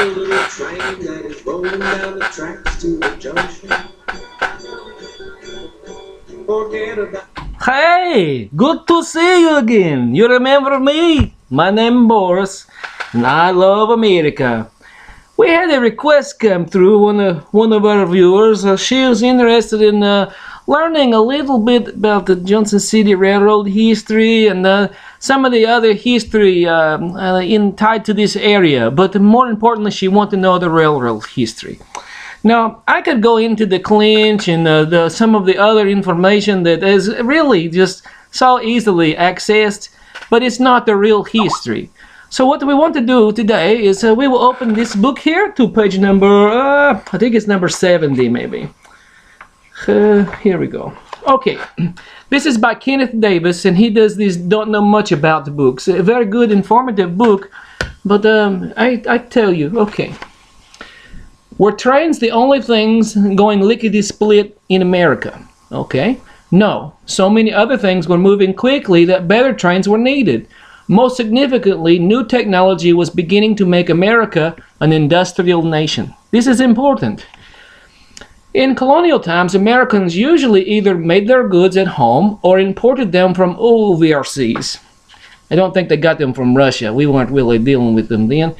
a little train that is rolling down the tracks to the junction. Forget about. Hey, good to see you again. You remember me? My name is Boris, and I love America. We had a request come through, one of our viewers. She was interested in learning a little bit about the Johnson City Railroad history and some of the other history tied to this area. But more importantly, she wanted to know the railroad history. Now, I could go into the clinch and some of the other information that is really just so easily accessed, but it's not the real history. So what we want to do today is we will open this book here to page number, I think it's number 70 maybe. Here we go. Okay, this is by Kenneth Davis, and he does these don't know much about the books. A very good, informative book, but I tell you, okay. Were trains the only things going lickety-split in America? Okay. No. So many other things were moving quickly that better trains were needed. Most significantly, new technology was beginning to make America an industrial nation. This is important. In colonial times, Americans usually either made their goods at home or imported them from overseas. I don't think they got them from Russia. We weren't really dealing with them then.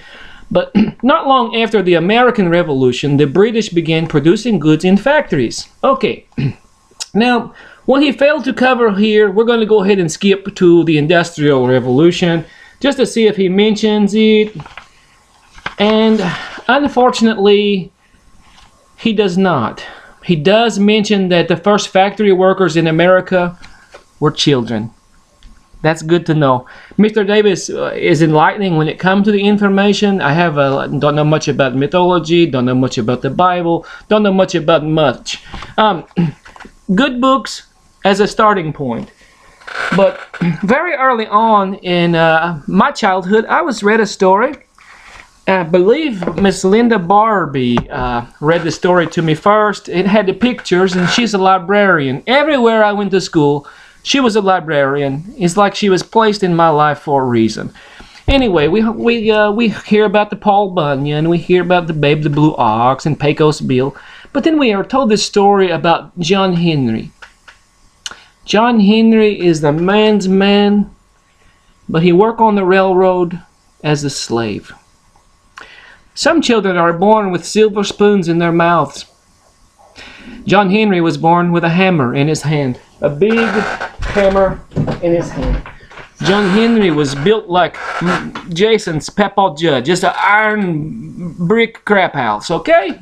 But not long after the American Revolution, the British began producing goods in factories. Okay, now, what he failed to cover here, we're going to go ahead and skip to the Industrial Revolution, just to see if he mentions it. And unfortunately, he does not. He does mention that the first factory workers in America were children. That's good to know. Mr. Davis is enlightening when it comes to the information. I have don't know much about mythology, don't know much about the Bible, don't know much about much. Good books as a starting point. But very early on in my childhood, I was read a story. I believe Miss Linda Barbie read the story to me first. It had the pictures, and she's a librarian. Everywhere I went to school, she was a librarian. It's like she was placed in my life for a reason. Anyway, we hear about the Paul Bunyan, we hear about the Babe the Blue Ox and Pecos Bill, but then we are told this story about John Henry. John Henry is the man's man, but he worked on the railroad as a slave. Some children are born with silver spoons in their mouths. John Henry was born with a hammer in his hand. A big hammer in his hand. John Henry was built like Jason's Papa Judd, just an iron brick crap house, okay?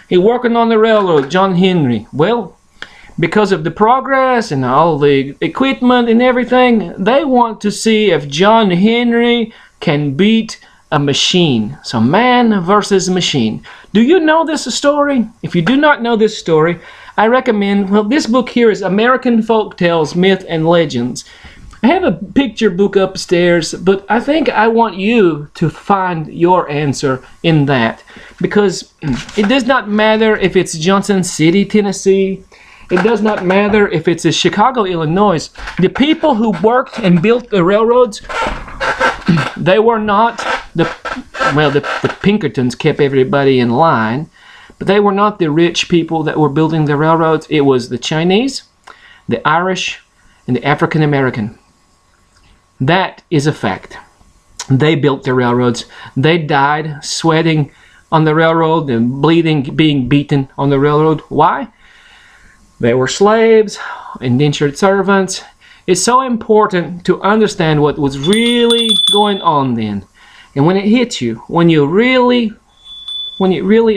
He working on the railroad, John Henry. Well, because of the progress and all the equipment and everything, they want to see if John Henry can beat a machine. So man versus machine. Do you know this story? If you do not know this story, I recommend, well, this book here is American Folk Tales, Myth and Legends. I have a picture book upstairs, but I think I want you to find your answer in that. Because it does not matter if it's Johnson City, Tennessee. It does not matter if it's Chicago, Illinois. The people who worked and built the railroads, they were not the Pinkertons kept everybody in line, but they were not the rich people that were building the railroads. It was the Chinese, the Irish, and the African American. That is a fact. They built the railroads. They died sweating on the railroad and bleeding, being beaten on the railroad. Why? They were slaves, indentured servants. It's so important to understand what was really going on then. And when it hits you, when you really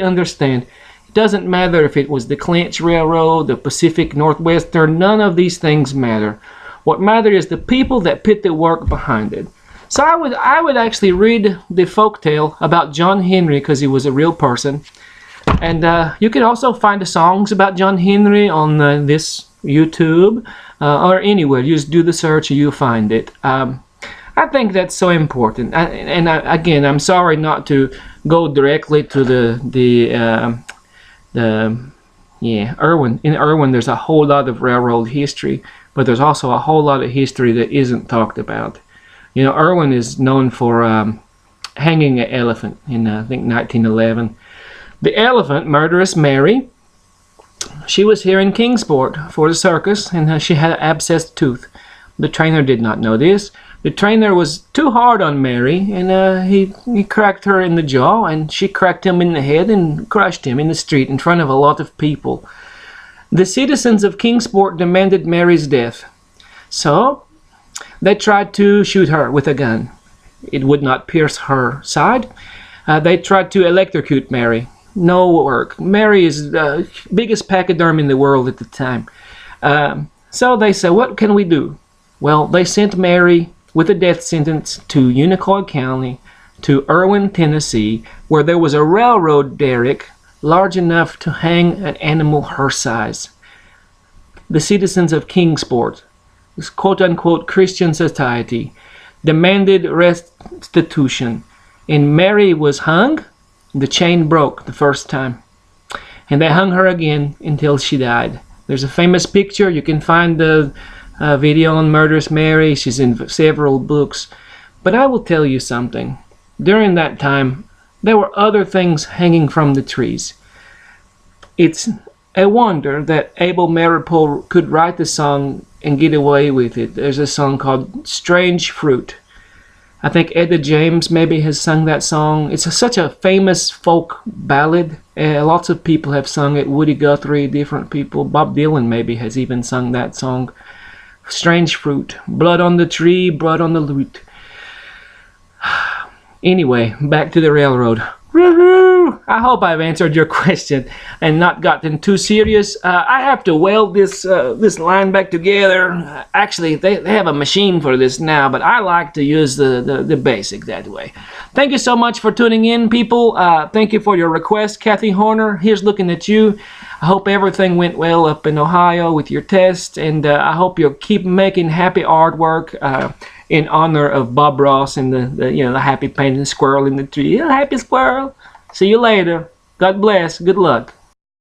understand, it doesn't matter if it was the Clinch Railroad, the Pacific Northwestern, none of these things matter. What matters is the people that put the work behind it. So I would actually read the folktale about John Henry because he was a real person. And you can also find the songs about John Henry on this YouTube or anywhere. You just do the search and you'll find it. I think that's so important. Again, I'm sorry not to go directly to Irwin. In Irwin, there's a whole lot of railroad history, but there's also a whole lot of history that isn't talked about. You know, Irwin is known for hanging an elephant in, I think, 1911. The elephant, Murderous Mary, she was here in Kingsport for the circus, and she had an abscessed tooth. The trainer did not know this. The trainer was too hard on Mary, and he cracked her in the jaw, and she cracked him in the head and crushed him in the street in front of a lot of people. The citizens of Kingsport demanded Mary's death. So they tried to shoot her with a gun. It would not pierce her side. They tried to electrocute Mary. No work. Mary is the biggest pachyderm in the world at the time. So they said, what can we do? Well, they sent Mary with a death sentence to Unicoi County, to Irwin, Tennessee, where there was a railroad derrick large enough to hang an animal her size. The citizens of Kingsport, this quote-unquote Christian society, demanded restitution, and Mary was hung. The chain broke the first time, and they hung her again until she died. There's a famous picture. You can find the video on Murderous Mary. She's in several books. But I will tell you something. During that time, there were other things hanging from the trees. It's a wonder that Abel Maripol could write the song and get away with it. There's a song called Strange Fruit. I think Etta James maybe has sung that song. It's such a famous folk ballad. Lots of people have sung it. Woody Guthrie, different people. Bob Dylan maybe has even sung that song. Strange fruit. Blood on the tree, blood on the root. Anyway, back to the railroad. I hope I've answered your question and not gotten too serious. I have to weld this line back together. Actually, they have a machine for this now, but I like to use the basic that way. Thank you so much for tuning in, people. Thank you for your request. Kathy Horner, here's looking at you. I hope everything went well up in Ohio with your test, and I hope you'll keep making happy artwork in honor of Bob Ross and the happy painting squirrel in the tree. Happy squirrel. See you later. God bless. Good luck.